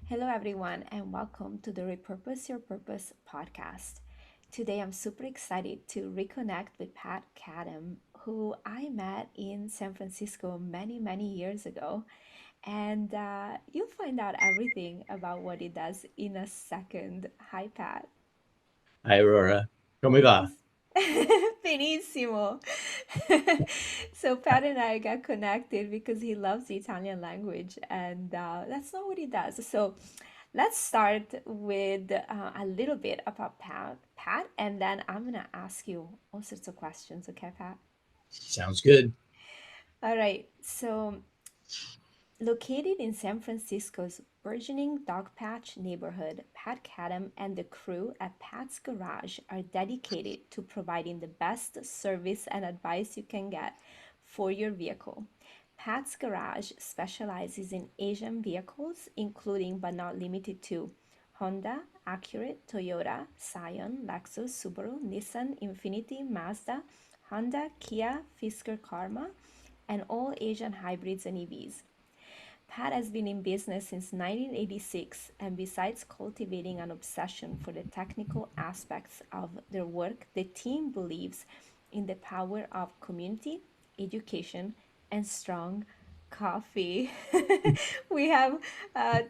Hello, everyone, and welcome to the Repurpose Your Purpose podcast. Today, I'm super excited to reconnect with Pat Cadam, who I met in San Francisco many, many years ago. And you'll find out everything about what he does in a second. Hi, Pat. Hi Aurora, come va? Benissimo. So Pat and I got connected because he loves the Italian language, and that's not what he does. So let's start with a little bit about Pat, and then I'm gonna ask you all sorts of questions. Okay, Pat? Sounds good. All right. So located in San Francisco's burgeoning Dogpatch neighborhood, Pat Cadam and the crew at Pat's Garage are dedicated to providing the best service and advice you can get for your vehicle. Pat's Garage specializes in Asian vehicles, including but not limited to Honda, Acura, Toyota, Scion, Lexus, Subaru, Nissan, Infiniti, Mazda, Honda, Kia, Fisker Karma, and all Asian hybrids and EVs. Pat has been in business since 1986, and besides cultivating an obsession for the technical aspects of their work, the team believes in the power of community, education, and strong coffee. We have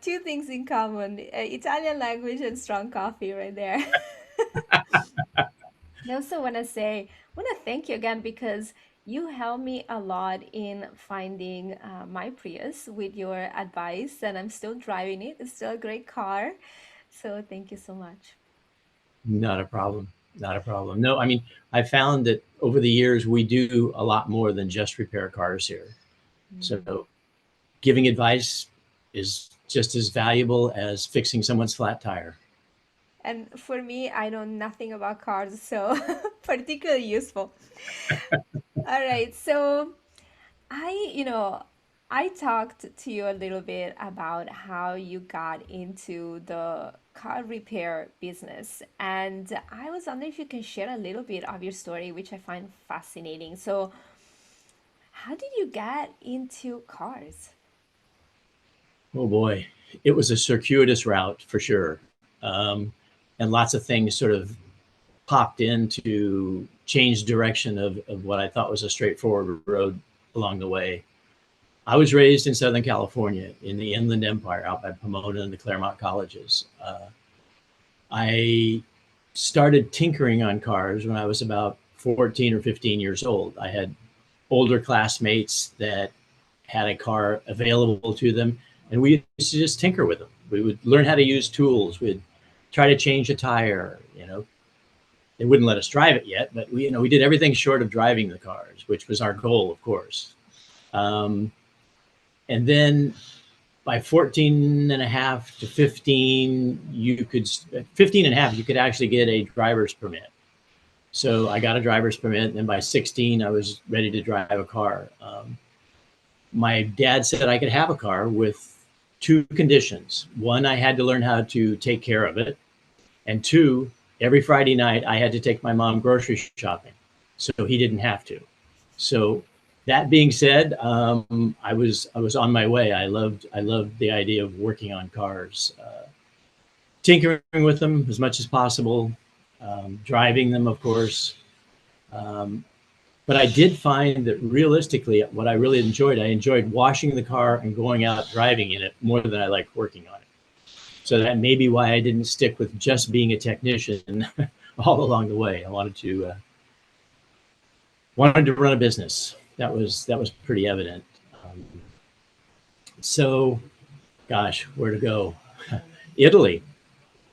two things in common: Italian language and strong coffee, right there. I also want to thank you again because you helped me a lot in finding my Prius with your advice, and I'm still driving it. It's still a great car. So thank you so much. Not a problem. Not a problem. No, I mean, I found that over the years we do a lot more than just repair cars here. Mm. So giving advice is just as valuable as fixing someone's flat tire. And for me, I know nothing about cars, so particularly useful. All right, so I talked to you a little bit about how you got into the car repair business, and I was wondering if you can share a little bit of your story, which I find fascinating. So, how did you get into cars? Oh boy, it was a circuitous route for sure. And lots of things sort of popped in to change direction of what I thought was a straightforward road along the way. I was raised in Southern California in the Inland Empire out by Pomona and the Claremont colleges. I started tinkering on cars when I was about 14 or 15 years old. I had older classmates that had a car available to them, and we used to just tinker with them. We would learn how to use tools. We'd try to change a tire. They wouldn't let us drive it yet, but we did everything short of driving the cars, which was our goal, of course. Um, and then by 14 and a half to 15, 15 and a half, you could actually get a driver's permit. So I got a driver's permit. And by 16, I was ready to drive a car. My dad said I could have a car with two conditions. One, I had to learn how to take care of it. And two, every Friday night, I had to take my mom grocery shopping. So he didn't have to. So that being said, I was on my way. I loved the idea of working on cars, tinkering with them as much as possible, driving them, of course. Um, but I did find that realistically, what I enjoyed washing the car and going out driving in it more than I liked working on it. So that may be why I didn't stick with just being a technician all along the way. I wanted to run a business. That was pretty evident. Um, so, gosh, where to go? Italy.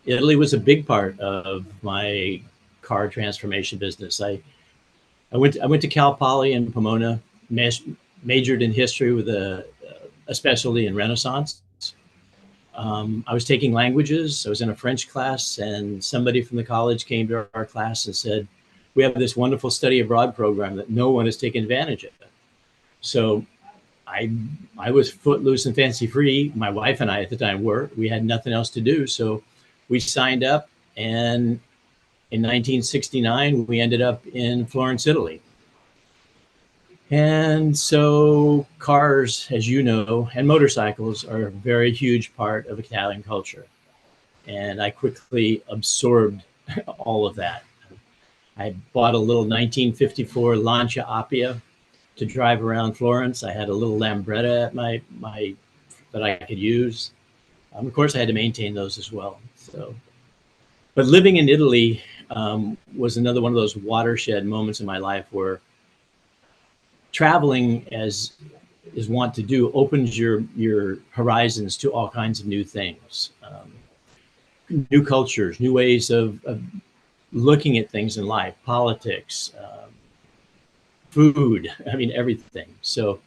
Italy was a big part of my car transformation business. I went to Cal Poly in Pomona, majored in history with a specialty in Renaissance. I was taking languages. I was in a French class, and somebody from the college came to our class and said, "We have this wonderful study abroad program that no one has taken advantage of." So I I was footloose and fancy free. My wife and I at the time were. We had nothing else to do, so we signed up, and in 1969 we ended up in Florence, Italy. And so cars, as you know, and motorcycles are a very huge part of Italian culture. And I quickly absorbed all of that. I bought a little 1954 Lancia Appia to drive around Florence. I had a little Lambretta at my that I could use. Of course, I had to maintain those as well. So, but living in Italy was another one of those watershed moments in my life where traveling, as is wont to do, opens your horizons to all kinds of new things, new cultures, new ways of looking at things in life, politics, food. I mean, everything. So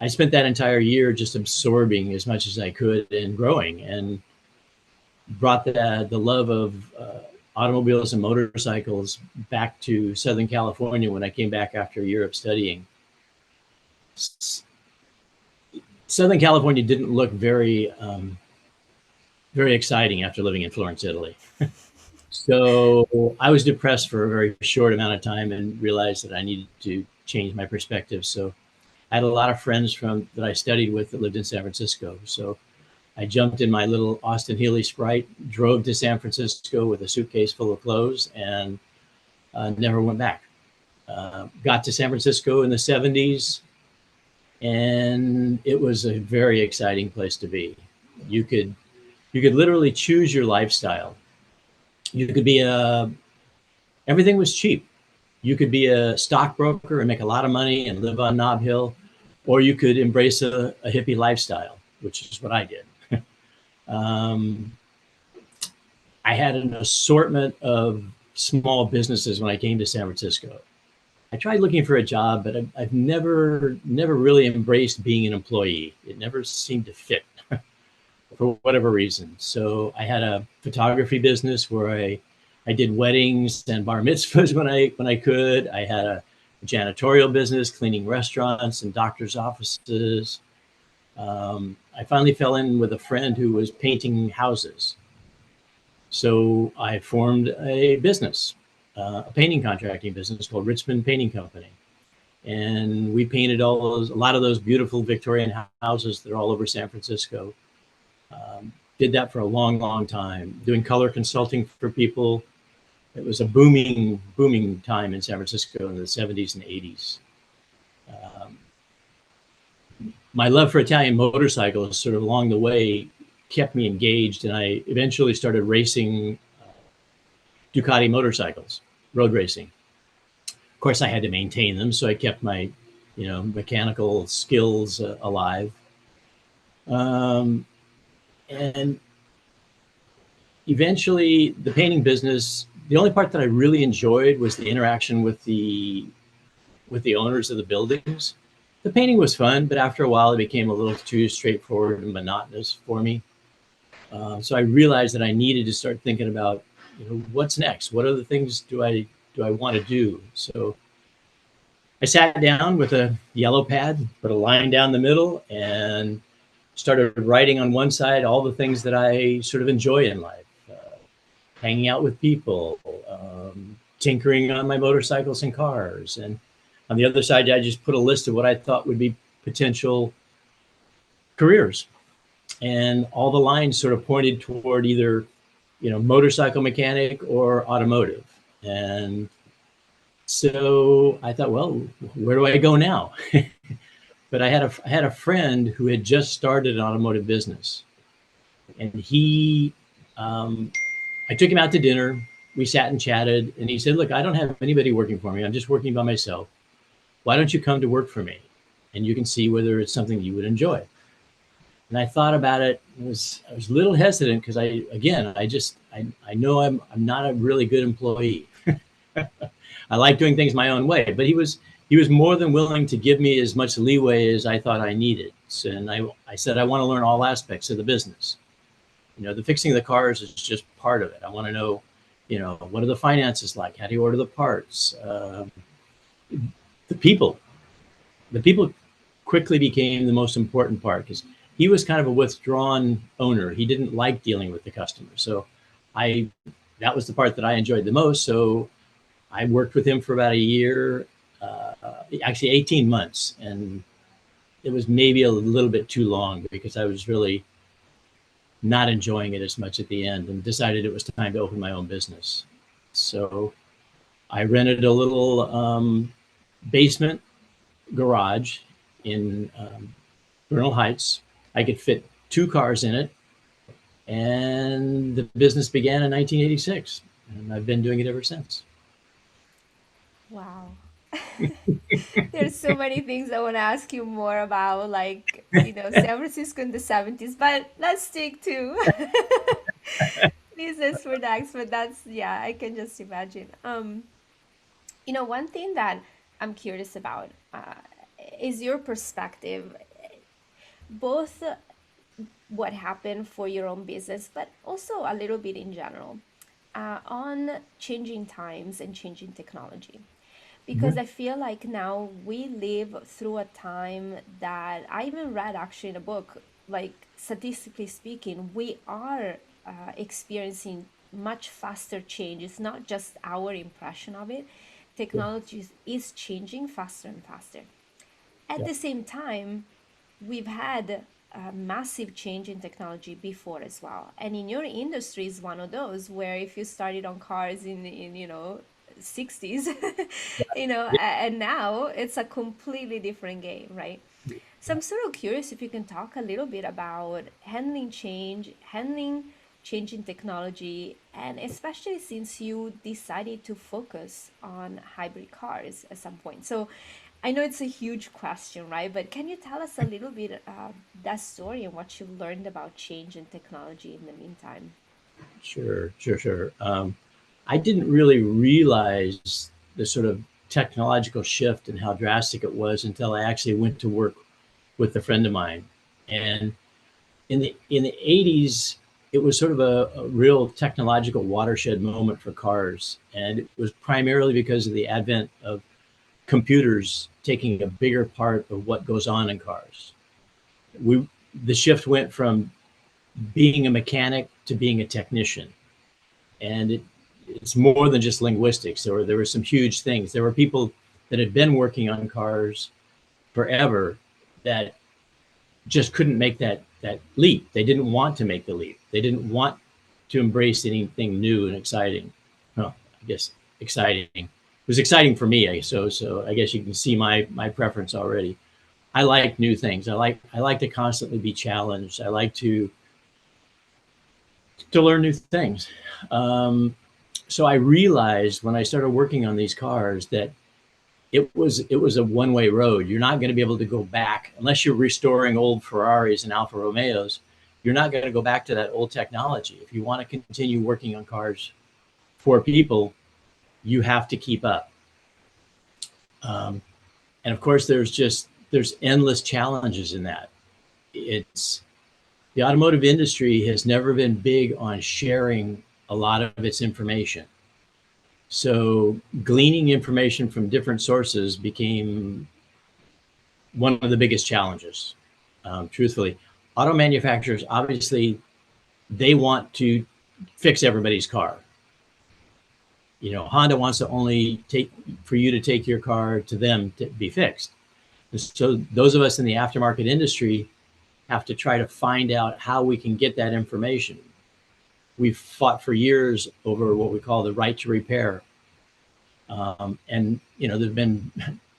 I spent that entire year just absorbing as much as I could and growing, and brought the love of automobiles and motorcycles back to Southern California when I came back after a year of studying. Southern California didn't look very exciting after living in Florence, Italy. So I was depressed for a very short amount of time and realized that I needed to change my perspective. So I had a lot of friends that I studied with that lived in San Francisco. So I jumped in my little Austin Healey Sprite, drove to San Francisco with a suitcase full of clothes, and never went back. Got to San Francisco in the 70s, and it was a very exciting place to be. You could literally choose your lifestyle. You could be everything was cheap. You could be a stockbroker and make a lot of money and live on Nob Hill, or you could embrace a hippie lifestyle, which is what I did. um, I had an assortment of small businesses when I came to San Francisco. I tried looking for a job, but I've never really embraced being an employee. It never seemed to fit for whatever reason. So I had a photography business where I did weddings and bar mitzvahs when I could. I had a janitorial business, cleaning restaurants and doctors' offices. I finally fell in with a friend who was painting houses. So I formed a business, a painting contracting business called Richmond Painting Company. And we painted a lot of those beautiful Victorian houses that are all over San Francisco. Did that for a long, long time, doing color consulting for people. It was a booming time in San Francisco in the 70s and 80s. My love for Italian motorcycles sort of along the way kept me engaged, and I eventually started racing Ducati motorcycles, road racing. Of course, I had to maintain them, so I kept my, mechanical skills alive. And eventually, the painting business, the only part that I really enjoyed was the interaction with the owners of the buildings. The painting was fun, but after a while, it became a little too straightforward and monotonous for me. So I realized that I needed to start thinking about, what's next? What other things do I want to do? So I sat down with a yellow pad, put a line down the middle, and started writing on one side all the things that I sort of enjoy in life, hanging out with people, tinkering on my motorcycles and cars. And on the other side, I just put a list of what I thought would be potential careers. And all the lines sort of pointed toward either, motorcycle mechanic or automotive. And so I thought, well, where do I go now? But I had a friend who had just started an automotive business, and I took him out to dinner. We sat and chatted, and he said, "Look, I don't have anybody working for me. I'm just working by myself. Why don't you come to work for me, and you can see whether it's something you would enjoy?" And I thought about it. I was a little hesitant because I know I'm not a really good employee. I like doing things my own way, but he was more than willing to give me as much leeway as I thought I needed. And I said, I want to learn all aspects of the business. The fixing of the cars is just part of it. I want to know, what are the finances like? How do you order the parts? The people quickly became the most important part because he was kind of a withdrawn owner. He didn't like dealing with the customer. So that was the part that I enjoyed the most. So I worked with him for about a year. actually 18 months. And it was maybe a little bit too long because I was really not enjoying it as much at the end and decided it was time to open my own business. So I rented a little basement garage in Bernal Heights. I could fit 2 cars in it, and the business began in 1986, and I've been doing it ever since. Wow. There's so many things I want to ask you more about, like, San Francisco in the 70s, but let's stick to business products. But that's, yeah, I can just imagine. One thing that I'm curious about is your perspective, both what happened for your own business, but also a little bit in general, on changing times and changing technology. Because Mhm. I feel like now we live through a time that I even read actually in a book, like statistically speaking, we are experiencing much faster change. It's not just our impression of it. Technology is changing faster and faster. At Yeah, the same time, we've had a massive change in technology before as well. And in your industry is one of those where if you started on cars in 60s, yeah, and now it's a completely different game, right? So I'm sort of curious if you can talk a little bit about handling change, handling change in technology, and especially since you decided to focus on hybrid cars at some point. So I know it's a huge question, right? But can you tell us a little bit that story and what you've learned about change and technology in the meantime? sure. I didn't really realize the sort of technological shift and how drastic it was until I actually went to work with a friend of mine. And in the 80s, it was sort of a real technological watershed moment for cars. And it was primarily because of the advent of computers taking a bigger part of what goes on in cars. We The shift went from being a mechanic to being a technician, and it's more than just linguistics. There were some huge things. There were people that had been working on cars forever that just couldn't make that leap. They didn't want to make the leap. They didn't want to embrace anything new and exciting. Well, I guess exciting. It was exciting for me. So I guess you can see my preference already. I like new things. I like to constantly be challenged. I like to learn new things. Um, so I realized when I started working on these cars that it was a one-way road. You're not going to be able to go back unless you're restoring old Ferraris and Alfa Romeos. You're not going to go back to that old technology. If you want to continue working on cars for people, you have to keep up. Um, and of course, there's endless challenges in that. It's The automotive industry has never been big on sharing a lot of its information. So gleaning information from different sources became one of the biggest challenges. Truthfully, auto manufacturers obviously they want to fix everybody's car. Honda wants to only take for you to take your car to them to be fixed. So those of us in the aftermarket industry have to try to find out how we can get that information. We've fought for years over what we call the right to repair. And there've been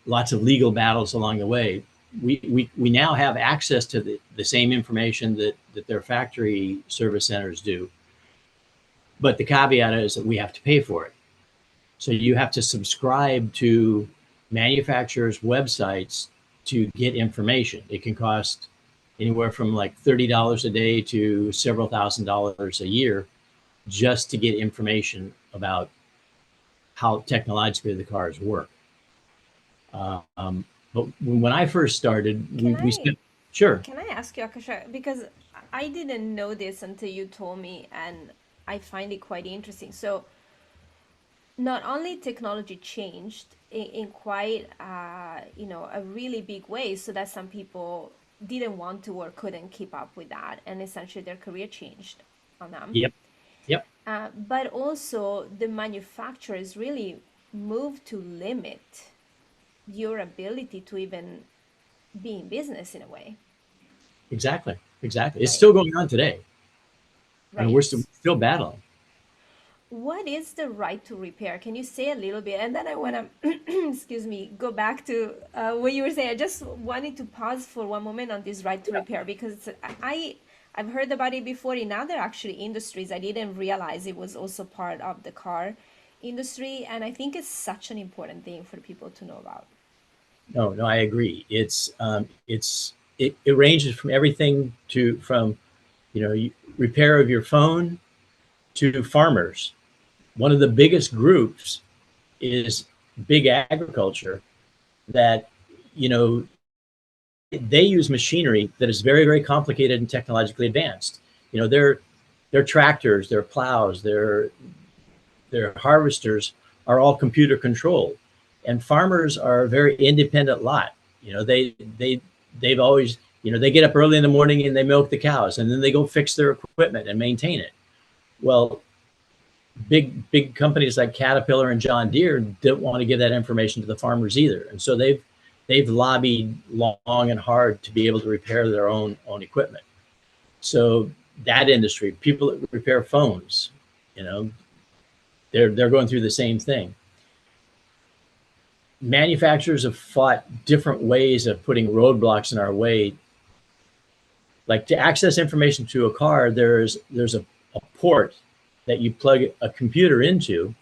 lots of legal battles along the way. We now have access to the same information that their factory service centers do. But the caveat is that we have to pay for it. So you have to subscribe to manufacturers' websites to get information. It can cost anywhere from like $30 a day to several $1,000s a year just to get information about how technologically the cars work. But when I first started, Can we I spent, sure. can I ask you, Akasha, because I didn't know this until you told me, and I find it quite interesting. So not only technology changed in quite a really big way, so that some people didn't want to or couldn't keep up with that, and essentially their career changed on them. Yep, yep, But also the manufacturers really moved to limit. your ability to even be in business in a way, Exactly. Exactly. It's right? still going on today. I mean, we're Right. still battling. What is the right to repair? Can you say a little bit? And then I want to, excuse me, go back to what you were saying. I just wanted to pause for one moment on this right to repair because I've heard about it before in other actually industries. I didn't realize it was also part of the car industry, and I think it's such an important thing for people to know about. No, no, I agree. It ranges from everything from repair of your phone to farmers. One of the biggest groups is big agriculture that you know they use machinery that is very, very complicated and technologically advanced. You know, their tractors, their plows, their harvesters are all computer controlled, and farmers are a very independent lot. You know, they've always, they get up early in the morning and they milk the cows, and then they go fix their equipment and maintain it. Well, big companies like Caterpillar and John Deere don't want to give that information to the farmers either, and so they've lobbied long and hard to be able to repair their own equipment. So that industry, people that repair phones, you know, they're going through the same thing. Manufacturers have fought different ways of putting roadblocks in our way. Like to access information to a car, there's a port that you plug a computer into,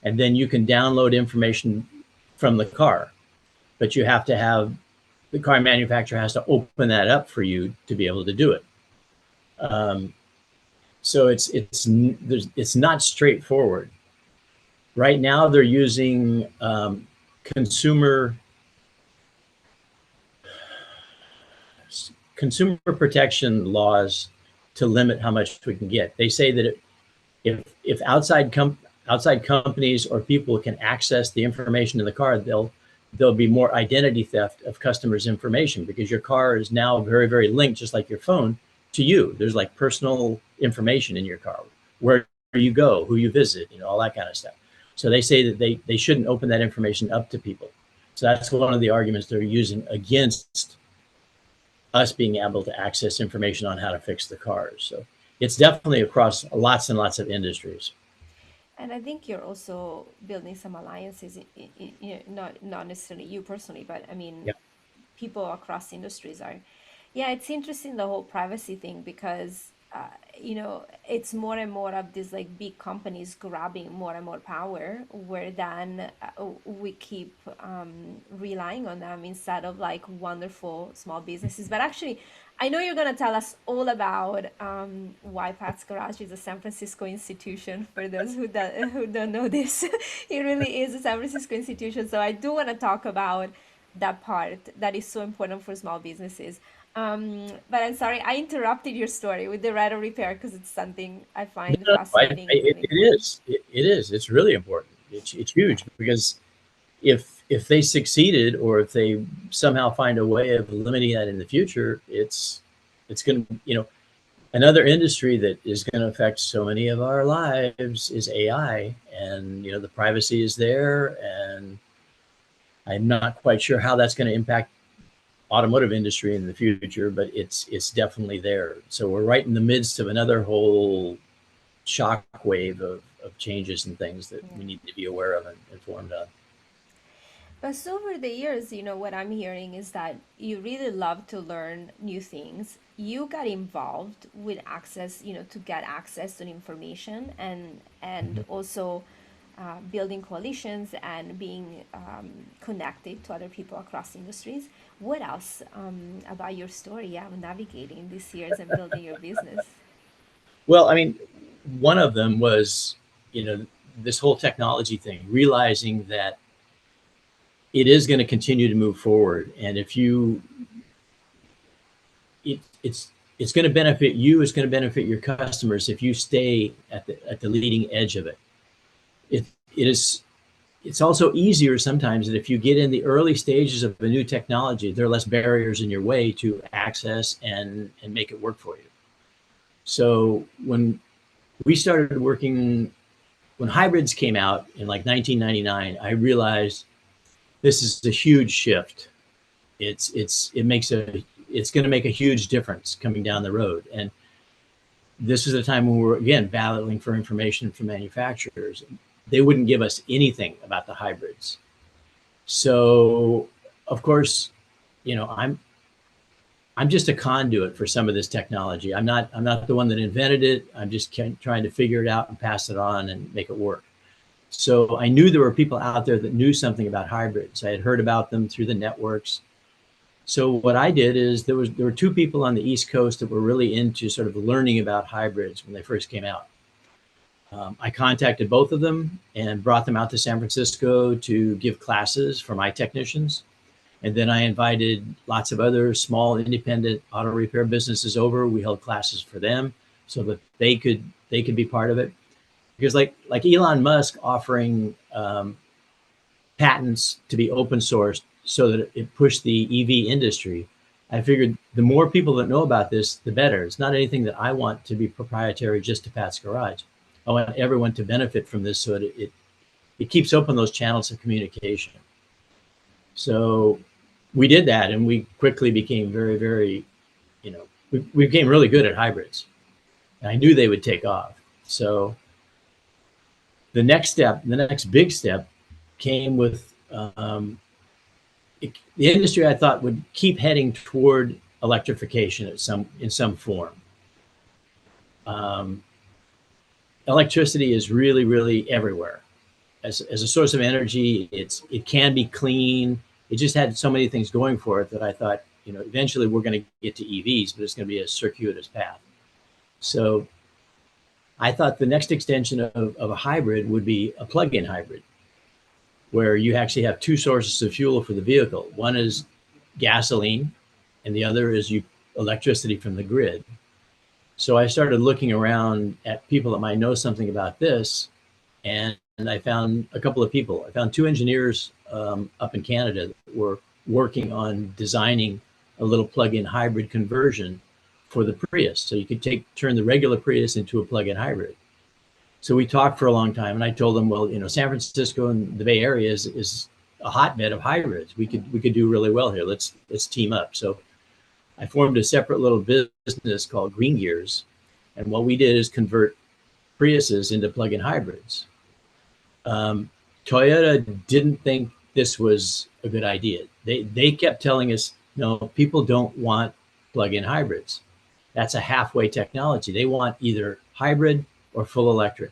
and then you can download information from the car. But you have to have the car manufacturer has to open that up for you to be able to do it. Um, so it's not straightforward. Right now, they're using consumer consumer protection laws to limit how much we can get. They say that if outside companies or people can access the information in the car, there'll be more identity theft of customers' information because your car is now very, very linked, just like your phone, to you. There's like personal information in your car, where you go, who you visit, all that kind of stuff. So they say that they shouldn't open that information up to people. So that's one of the arguments they're using against us being able to access information on how to fix the cars. So it's definitely across lots and lots of industries. And I think you're also building some alliances, not necessarily you personally, but I mean, Yeah. people across industries are. Yeah, it's interesting the whole privacy thing because it's more and more of these like big companies grabbing more and more power, where then we keep relying on them instead of like wonderful small businesses. But actually, I know you're gonna tell us all about why Pat's Garage is a San Francisco institution. For those who don't know this, it really is a San Francisco institution. So I do want to talk about that part that is so important for small businesses. But I'm sorry, I interrupted your story with the right of repair because it's something I No, find no, fascinating and really it important. is. It is. It's really important. It's huge because if they succeeded or if they somehow find a way of limiting that in the future, it's going to, another industry that is going to affect so many of our lives is AI, and the privacy is there, and I'm not quite sure how that's going to impact automotive industry in the future, but it's definitely there. So we're right in the midst of another whole shock wave of changes and things that we Yeah. need to be aware of and informed on. But so over the years, what I'm hearing is that you really love to learn new things. You got involved with access, to get access to information and also building coalitions and being connected to other people across industries. What else about your story of navigating these years and building your business? Well, I mean, one of them was, you know, this whole technology thing, realizing that it is going to continue to move forward. And if you, it, it's going to benefit you, it's going to benefit your customers if you stay at the leading edge of it. It, it is, it's also easier sometimes that if you get in the early stages of a new technology, there are less barriers in your way to access and make it work for you. So when we started working, when hybrids came out in like 1999, I realized this is a huge shift. It's going to make a huge difference coming down the road. And this is a time when we're again battling for information from manufacturers. They wouldn't give us anything about the hybrids. So of course, you know, I'm just a conduit for some of this technology. I'm not the one that invented it. I'm just trying to figure it out and pass it on and make it work. So I knew there were people out there that knew something about hybrids. I had heard about them through the networks. So what I did is there were two people on the East Coast that were really into sort of learning about hybrids when they first came out. I contacted both of them and brought them out to San Francisco to give classes for my technicians. And then I invited lots of other small independent auto repair businesses over. We held classes for them so that they could be part of it. Because like Elon Musk offering patents to be open sourced so that it pushed the EV industry, I figured the more people that know about this, the better. It's not anything that I want to be proprietary just to Pat's Garage. I want everyone to benefit from this so it keeps open those channels of communication. So we did that, and we quickly became very, very, we became really good at hybrids. And I knew they would take off. So the next big step came with the industry I thought would keep heading toward electrification in some form. Electricity is really, really everywhere. As a source of energy, it can be clean. It just had so many things going for it that I thought, eventually we're going to get to EVs, but it's going to be a circuitous path. So I thought the next extension of a hybrid would be a plug-in hybrid, where you actually have two sources of fuel for the vehicle. One is gasoline, and the other is electricity from the grid. So I started looking around at people that might know something about this, and I found a couple of people. I found two engineers up in Canada that were working on designing a little plug-in hybrid conversion for the Prius. So you could turn the regular Prius into a plug-in hybrid. So we talked for a long time, and I told them, well, San Francisco and the Bay Area is a hotbed of hybrids. We could do really well here. Let's team up. So I formed a separate little business called Green Gears, and what we did is convert Priuses into plug-in hybrids. Toyota didn't think this was a good idea. They kept telling us, no, people don't want plug-in hybrids. That's a halfway technology. They want either hybrid or full electric.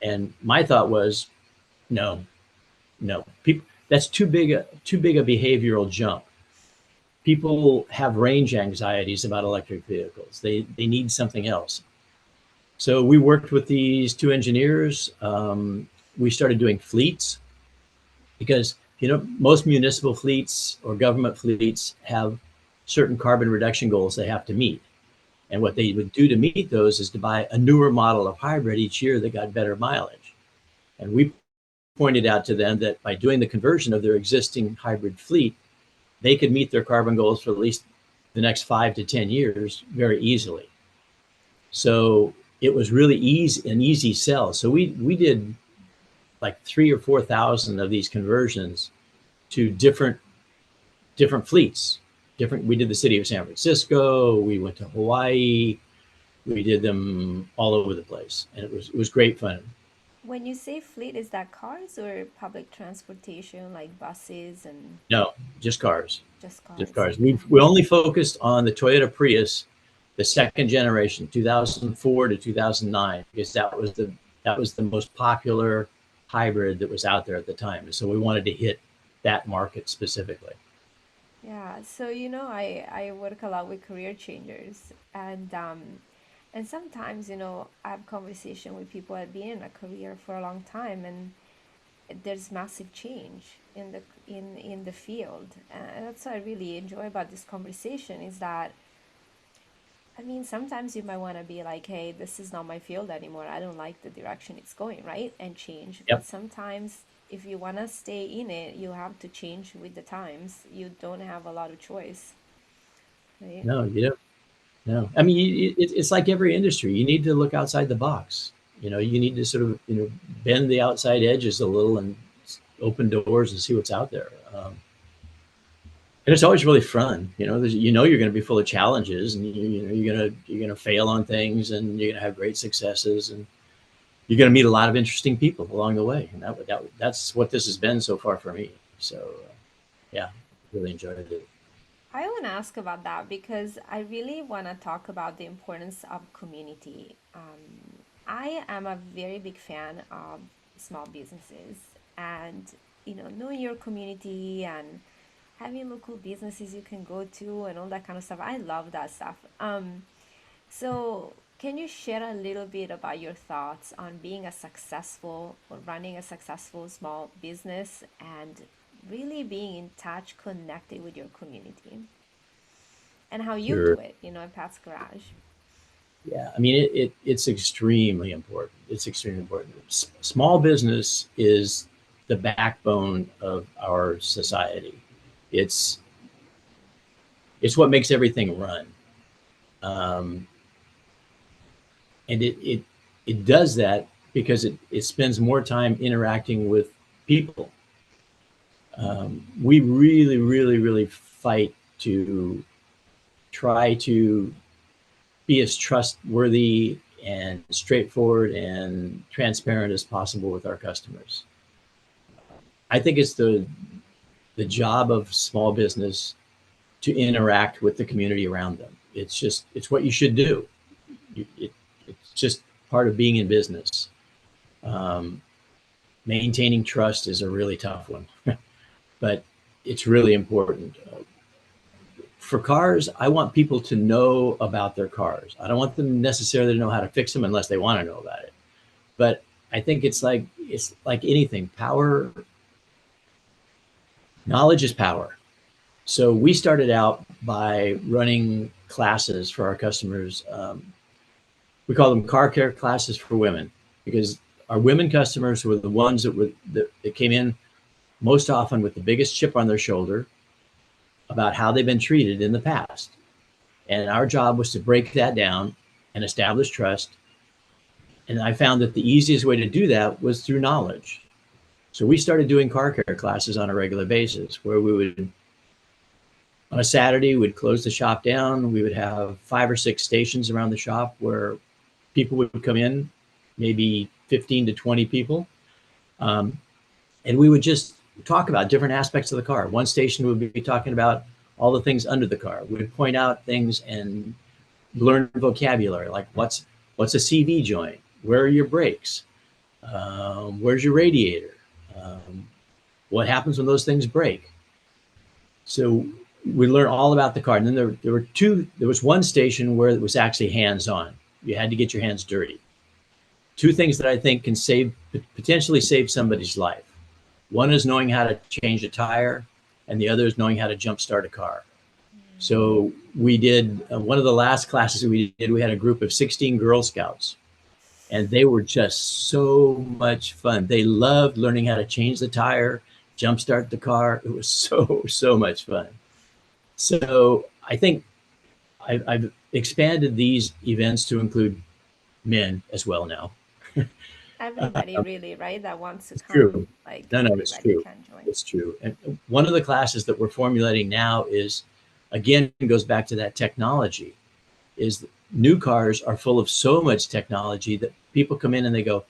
And my thought was, no, people, that's too big a behavioral jump. People have range anxieties about electric vehicles. They need something else. So we worked with these two engineers. We started doing fleets because, most municipal fleets or government fleets have certain carbon reduction goals they have to meet. And what they would do to meet those is to buy a newer model of hybrid each year that got better mileage. And we pointed out to them that by doing the conversion of their existing hybrid fleet, they could meet their carbon goals for at least the next 5 to 10 years very easily. So it was really an easy sell. So we did like 3,000 or 4,000 of these conversions to different fleets. We did the city of San Francisco. We went to Hawaii. We did them all over the place, and it was great fun. When you say fleet, is that cars or public transportation, like buses and No, just cars. just Just cars? cars. We only focused on the Toyota Prius, the second generation, 2004 to 2009, because that was the most popular hybrid that was out there at the time. So we wanted to hit that market specifically. Yeah, so I work a lot with career changers, and sometimes I have conversation with people that have been in a career for a long time, and there's massive change in the field, and that's what I really enjoy about this conversation is that I mean sometimes you might want to be like, hey, this is not my field anymore. I don't like the direction it's going, right? And change. But Yep. sometimes if you want to stay in it, you have to change with the times. You don't have a lot of choice, right? No, you don't. No. I mean, it's like every industry. You need to look outside the box. You need to sort of, bend the outside edges a little and open doors and see what's out there. And it's always really fun. You know you're going to be full of challenges, and you're going to fail on things, and you're going to have great successes, and you're going to meet a lot of interesting people along the way. And that's what this has been so far for me. So yeah, really enjoyed it. I want to ask about that because I really want to talk about the importance of community. I am a very big fan of small businesses and, knowing your community and having local businesses you can go to and all that kind of stuff. I love that stuff. So, can you share a little bit about your thoughts on being a successful or running a successful small business and really being in touch, connected with your community and how you Sure. do it, at Pat's Garage? Yeah, I mean, it's extremely important. It's extremely important. Small business is the backbone of our society. It's it's what makes everything run, um, and it does that because it spends more time interacting with people. We really, really, really fight to try to be as trustworthy and straightforward and transparent as possible with our customers. I think it's the job of small business to interact with the community around them. It's what you should do. It's just part of being in business. Um, Maintaining trust is a really tough one, but it's really important. For cars, I want people to know about their cars. I don't want them necessarily to know how to fix them unless they want to know about it. But I think it's like anything. Knowledge is power. So we started out by running classes for our customers. We call them car care classes for women because our women customers were the ones that came in most often with the biggest chip on their shoulder about how they've been treated in the past. And our job was to break that down and establish trust. And I found that the easiest way to do that was through knowledge. So we started doing car care classes on a regular basis where we would, on a Saturday, we'd close the shop down. We would have 5 or 6 stations around the shop where people would come in, maybe 15 to 20 people. Um, and we would just talk about different aspects of the car. One station would be talking about all the things under the car. We would point out things and learn vocabulary, like what's a CV joint? Where are your brakes? Where's your radiator? What happens when those things break? So we learn all about the car. And then there was one station where it was actually hands-on. You had to get your hands dirty. 2 things that I think can potentially save somebody's life. One is knowing how to change a tire, and the other is knowing how to jumpstart a car. So we did one of the last classes we did. We had a group of 16 Girl Scouts, and they were just so much fun. They loved learning how to change the tire, jumpstart the car. It was so much fun. So I think I've expanded these events to include men as well now. Everybody really, right? That wants to It's come, true. like No, it's everybody true. can join. It's true. And one of the classes that we're formulating now is, again, goes back to that technology, is new cars are full of so much technology that people come in and they go,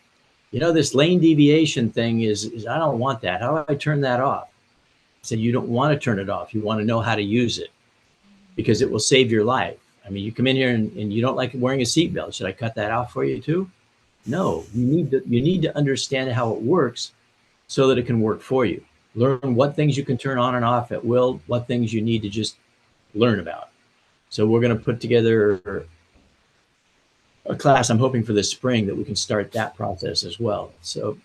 this lane deviation thing is I don't want that. How do I turn that off? I said, you don't want to turn it off. You want to know how to use it because it will save your life. I mean, you come in here and you don't like wearing a seatbelt. Should I cut that off for you too? No, you need to understand how it works so that it can work for you. Learn what things you can turn on and off at will, what things you need to just learn about. So we're going to put together a class, I'm hoping for this spring, that we can start that process as well. So,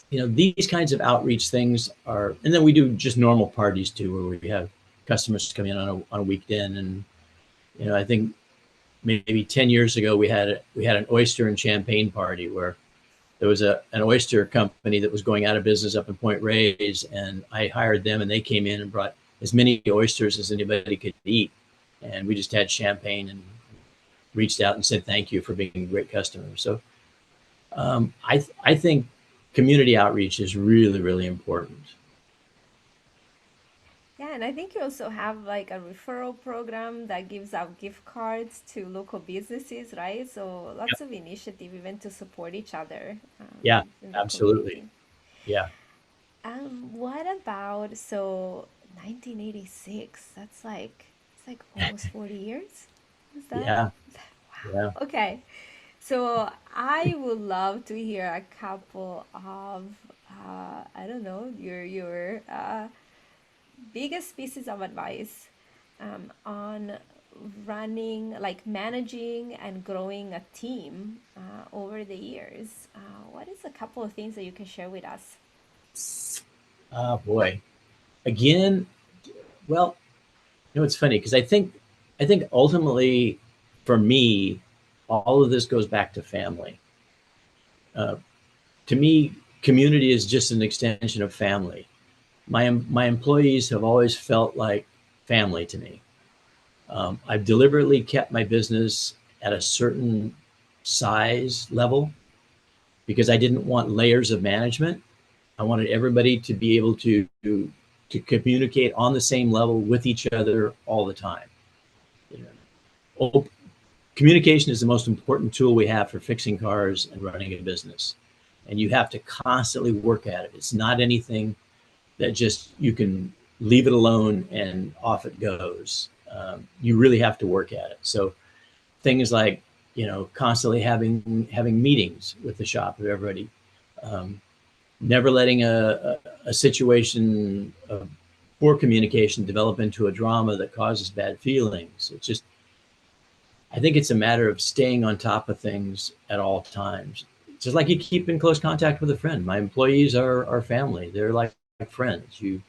these kinds of outreach things are, and then we do just normal parties too, where we have customers come in on a weekend. And, I think maybe 10 years ago, we had an oyster and champagne party where there was an oyster company that was going out of business up in Point Reyes, and I hired them, and they came in and brought as many oysters as anybody could eat. And we just had champagne and reached out and said thank you for being a great customer. So I think community outreach is really, really important. Yeah, and I think you also have like a referral program that gives out gift cards to local businesses, right? So Yeah, lots of initiative even to support each other yeah, in the absolutely. community. Yeah, What about 1986? It's like almost 40 years. Is that? yeah, yeah. Wow. Okay. So I would love to hear a couple of I don't know your biggest pieces of advice on running, like managing and growing a team over the years. What is a couple of things that you can share with us? Oh boy. Again, well, it's funny because I think ultimately for me, all of this goes back to family. Uh, to me, community is just an extension of family. My employees have always felt like family to me. I've deliberately kept my business at a certain size level because I didn't want layers of management. I wanted everybody to be able to communicate on the same level with each other all the time. You know, communication is the most important tool we have for fixing cars and running a business, and you have to constantly work at it. It's not anything that just you can leave it alone and off it goes. You really have to work at it. So things like constantly having meetings with the shop of everybody, um, never letting a situation of poor communication develop into a drama that causes bad feelings. It's just, I think it's a matter of staying on top of things at all times. Just like you keep in close contact with a friend. My employees are family. They're like friends. You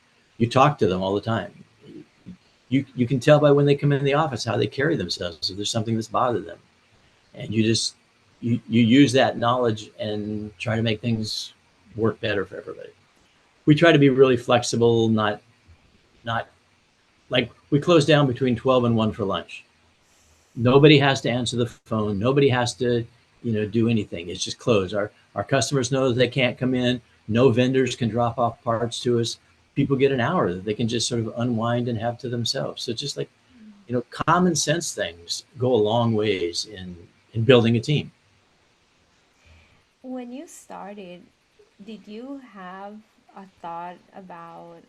talk to them all the time. You can tell by when they come in the office how they carry themselves if there's something that's bothered them, and you use that knowledge and try to make things work better for everybody. We try to be really flexible, not like we close down between 12 and 1 for lunch. Nobody has to answer the phone. Nobody has to, do anything. It's just closed. Our customers know that they can't come in. No vendors can drop off parts to us. People get an hour that they can just sort of unwind and have to themselves. So just like, common sense things go a long ways in building a team. When you started, did you have a thought about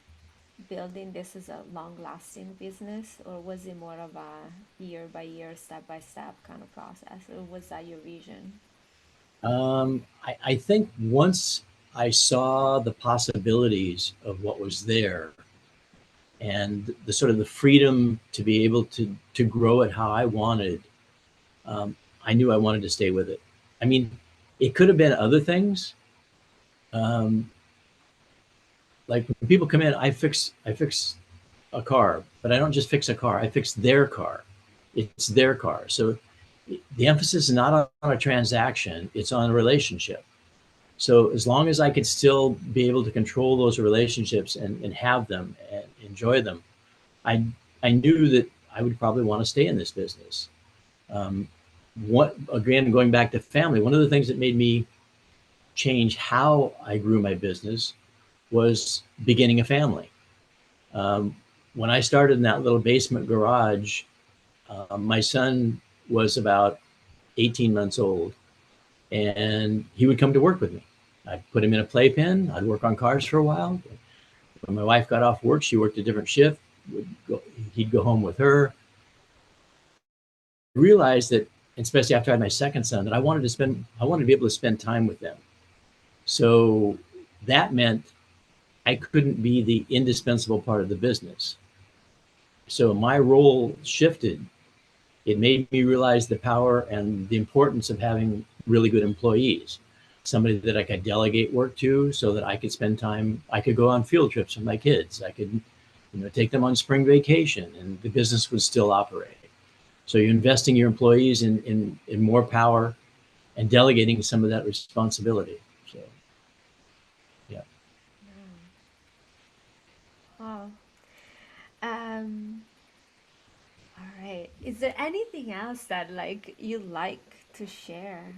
building this as a long lasting business, or was it more of a year by year, step by step kind of process, or was that your vision? I think once I saw the possibilities of what was there and the sort of the freedom to be able to grow it how I wanted, I knew I wanted to stay with it. I mean, it could have been other things. Um, like when people come in, I fix a car, but I don't just fix a car. I fix their car. It's their car. So the emphasis is not on a transaction; it's on a relationship. So as long as I could still be able to control those relationships and have them and enjoy them, I I knew that I would probably want to stay in this business. Um, what again, going back to family, one of the things that made me change how I grew my business was beginning a family. Um, when I started in that little basement garage, my son was about 18 months old, and he would come to work with me. I'd put him in a playpen. I'd work on cars for a while. When my wife got off work, she worked a different shift. Go, he'd go home with her. I realized that, especially after I had my second son, that I wanted to be able to spend time with them. So that meant I couldn't be the indispensable part of the business. So my role shifted. It made me realize the power and the importance of having really good employees, somebody that I could delegate work to so that I could spend time. I could go on field trips with my kids. I could, take them on spring vacation, and the business would still operate. So you're investing your employees in more power and delegating some of that responsibility. So yeah. Wow. Um, all right. Is there anything else that like you like to share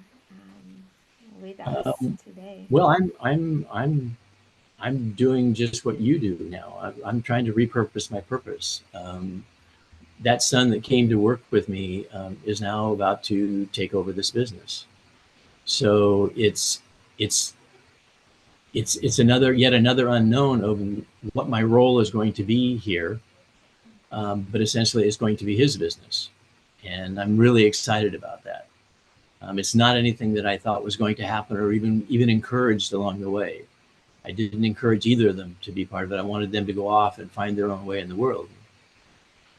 with us Um, today? Right. Well, I'm doing just what you do now. I'm trying to repurpose my purpose. That son that came to work with me is now about to take over this business. So it's it's another yet another unknown of what my role is going to be here. But essentially, it's going to be his business, and I'm really excited about that. It's not anything that I thought was going to happen or even encouraged along the way. I didn't encourage either of them to be part of it. I wanted them to go off and find their own way in the world.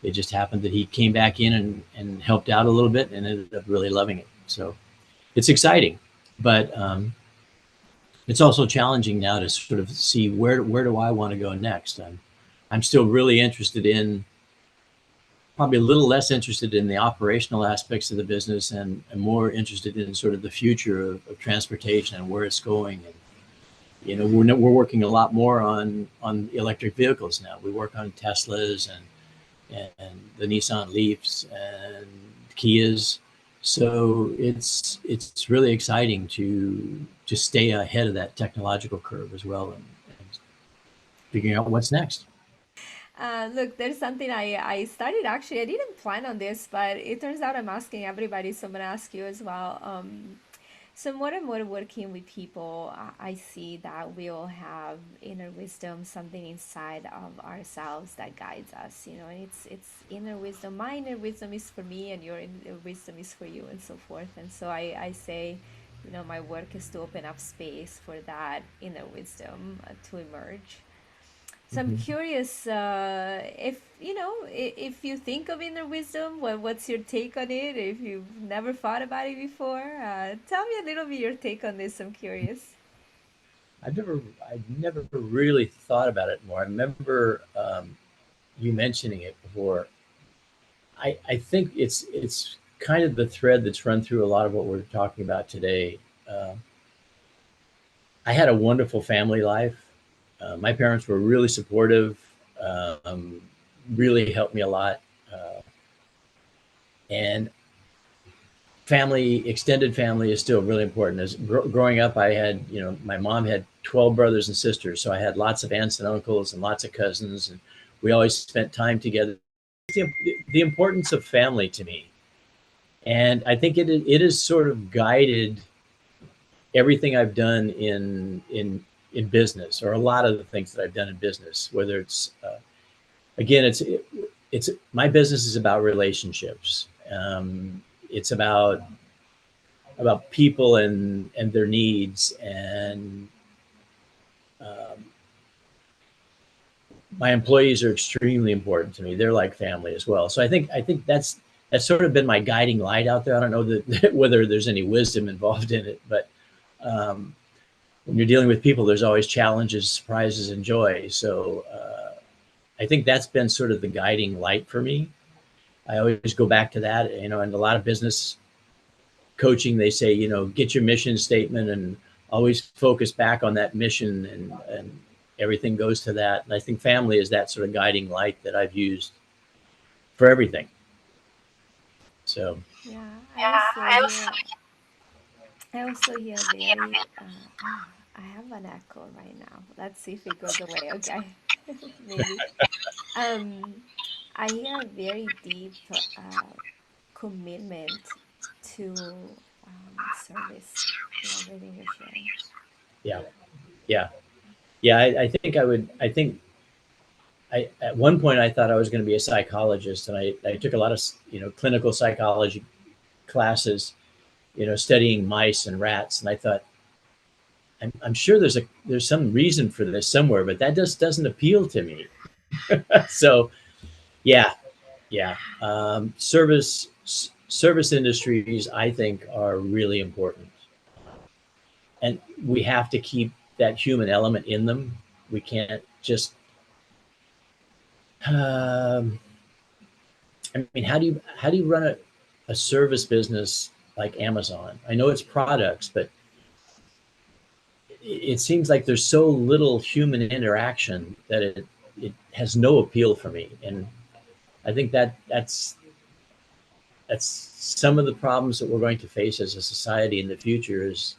It just happened that he came back in and helped out a little bit and ended up really loving it. So it's exciting, but it's also challenging now to sort of see where do I want to go next. I'm still really interested in, probably a little less interested in the operational aspects of the business and more interested in sort of the future of transportation and where it's going. And we're working a lot more on electric vehicles now. We work on Teslas and the Nissan Leafs and Kias. So it's really exciting to stay ahead of that technological curve as well, and figuring out what's next. Look, there's something I started actually. I didn't plan on this, but it turns out I'm asking everybody, so I'm gonna ask you as well. So more and more working with people, I see that we all have inner wisdom, something inside of ourselves that guides us. And it's inner wisdom. My inner wisdom is for me, and your inner wisdom is for you, and so forth. And so I say, my work is to open up space for that inner wisdom to emerge. So I'm Mm-hmm. curious if if you think of inner wisdom, what's your take on it? If you've never thought about it before, tell me a little bit your take on this. I'm curious. I've never really thought about it more. I remember you mentioning it before. I think it's kind of the thread that's run through a lot of what we're talking about today. Uh, I had a wonderful family life. My parents were really supportive, um, really helped me a lot. And extended family is still really important. As growing up, I had, my mom had 12 brothers and sisters. So I had lots of aunts and uncles and lots of cousins. And we always spent time together. The, the importance of family to me. And I think it has sort of guided everything I've done in business, or a lot of the things that I've done in business, whether it's again, it's my business is about relationships. It's about people and their needs, and um, my employees are extremely important to me. They're like family as well. So I think that's sort of been my guiding light out there. I don't know that whether there's any wisdom involved in it, but um, when you're dealing with people, there's always challenges, surprises, and joy. So I think that's been sort of the guiding light for me. I always go back to that. In a lot of business coaching, they say, get your mission statement and always focus back on that mission, and everything goes to that. And I think family is that sort of guiding light that I've used for everything. So Yeah, I also hear. I also hear very. I have an echo right now. Let's see if it goes away. Okay, maybe. Um, I hear a very deep commitment to service in everything you're sharing. yeah, yeah, yeah. I think I would. I think at one point I thought I was going to be a psychologist, and I took a lot of clinical psychology classes, studying mice and rats, and I thought I'm sure there's some reason for this somewhere, but that just doesn't appeal to me. So yeah, yeah, service industries I think are really important, and we have to keep that human element in them. We can't just um, I mean, how do you run a service business like Amazon? I know it's products, but it seems like there's so little human interaction that it has no appeal for me. And I think that's some of the problems that we're going to face as a society in the future is,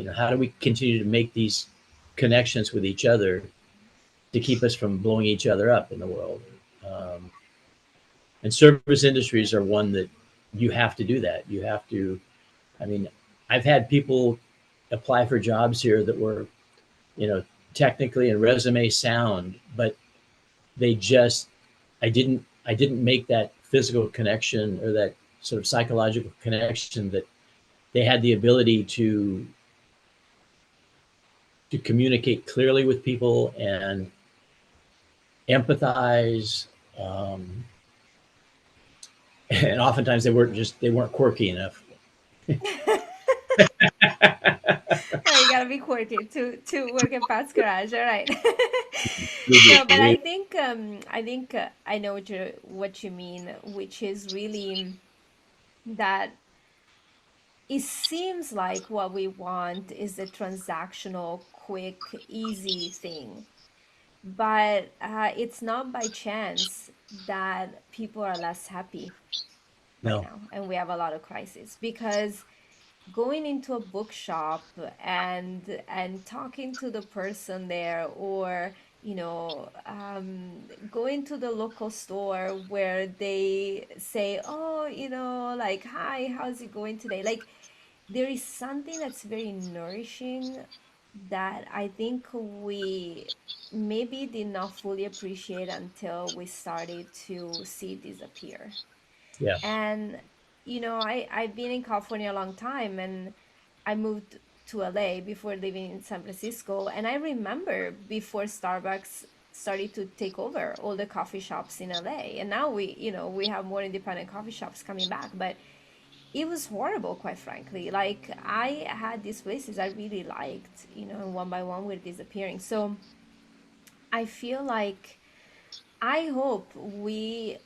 how do we continue to make these connections with each other to keep us from blowing each other up in the world? Um, and service industries are one that you have to do that. You have to, I mean, I've had people apply for jobs here that were, you know, technically and resume sound, but they just, I didn't make that physical connection or that sort of psychological connection that they had the ability to communicate clearly with people and empathize. Um, and oftentimes they weren't quirky enough. Oh, you gotta be quirky to work in Pat's Garage. All right. We do. No, but I think I know what you mean, which is really that it seems like what we want is a transactional, quick, easy thing. But it's not by chance that people are less happy right No. now, and we have a lot of crises because going into a bookshop and talking to the person there, or going to the local store where they say, oh, like, hi, how's it going today, like, there is something that's very nourishing that I think we maybe did not fully appreciate until we started to see it disappear. Yeah. And I've been in California a long time, and I moved to LA before living in San Francisco. And I remember before Starbucks started to take over all the coffee shops in LA. And now we have more independent coffee shops coming back, but it was horrible, quite frankly. Like, I had these places I really liked, and one by one were disappearing. So I feel like I hope we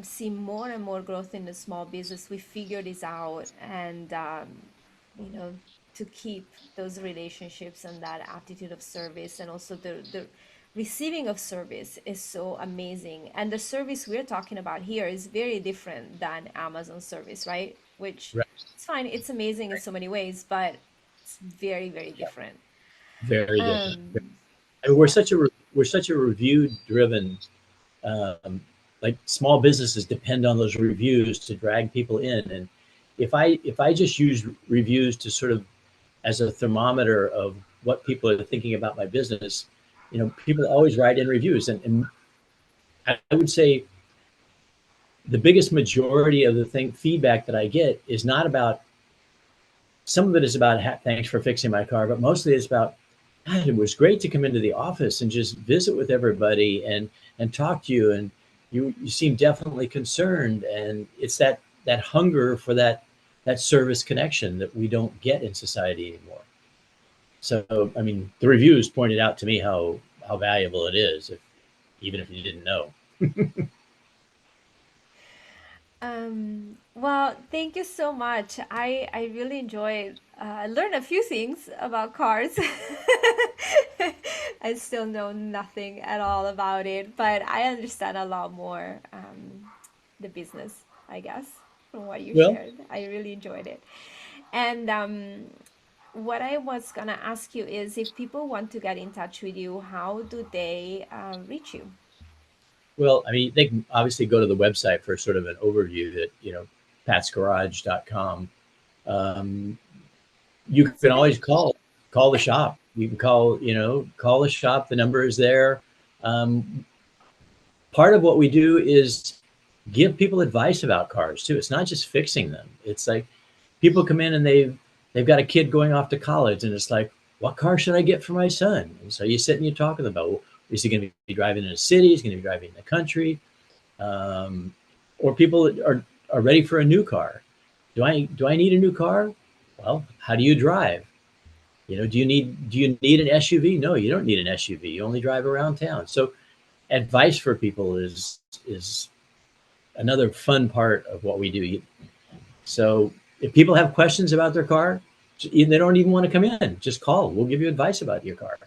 see more and more growth in the small business. We figure this out, and you know, to keep those relationships and that attitude of service, and also the receiving of service is so amazing. And the service we're talking about here is very different than Amazon service, right? Which Right. it's fine, it's amazing in so many ways, but it's very, very Yeah. different. Very different. Um, I mean, yeah. we're such a review driven, um, like small businesses depend on those reviews to drag people in. And if I just use reviews to sort of as a thermometer of what people are thinking about my business, people always write in reviews, and I would say the biggest majority of the feedback that I get is not about. Some of it is about thanks for fixing my car, but mostly it's about, God, it was great to come into the office and just visit with everybody and talk to you, and you seem definitely concerned, and it's that hunger for that service connection that we don't get in society anymore. So I mean, the reviews pointed out to me how valuable it is, if even if you didn't know. Well, thank you so much. I really enjoyed. I learned a few things about cars. I still know nothing at all about it, but I understand a lot more the business, I guess, from what you Well, shared. I really enjoyed it. And what I was gonna ask you is, if people want to get in touch with you, how do they reach you? well, I mean, they can obviously go to the website for sort of an overview that, patsgarage.com. Um, you That's can always great. call the shop. You can call the shop. The number is there. Um, Part of what we do is give people advice about cars too. It's not just fixing them. It's like people come in and they've got a kid going off to college, and it's like, what car should I get for my son? And so you sit and you talk to them about, well, is he going to be driving in a city? Is he going to be driving in the country? Um, or people are ready for a new car. Do I need a new car? Well, how do you drive? Do you need an SUV? No, you don't need an SUV. You only drive around town. So advice for people is another fun part of what we do. So if people have questions about their car, they don't even want to come in. Just call. We'll give you advice about your car.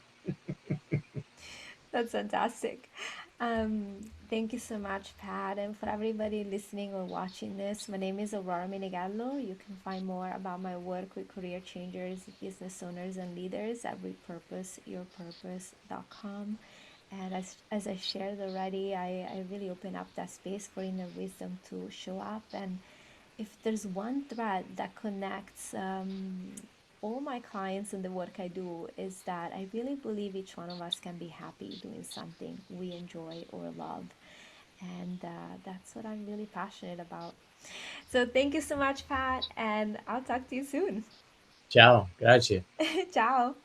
That's fantastic. Thank you so much, Pat. And for everybody listening or watching this, my name is Aurora Meneghello. You can find more about my work with career changers, business owners, and leaders at repurposeyourpurpose.com. And as I shared already, I really open up that space for inner wisdom to show up. And if there's one thread that connects all my clients and the work I do, is that I really believe each one of us can be happy doing something we enjoy or love. And that's what I'm really passionate about. So thank you so much, Pat, and I'll talk to you soon. Ciao. Grazie. Ciao.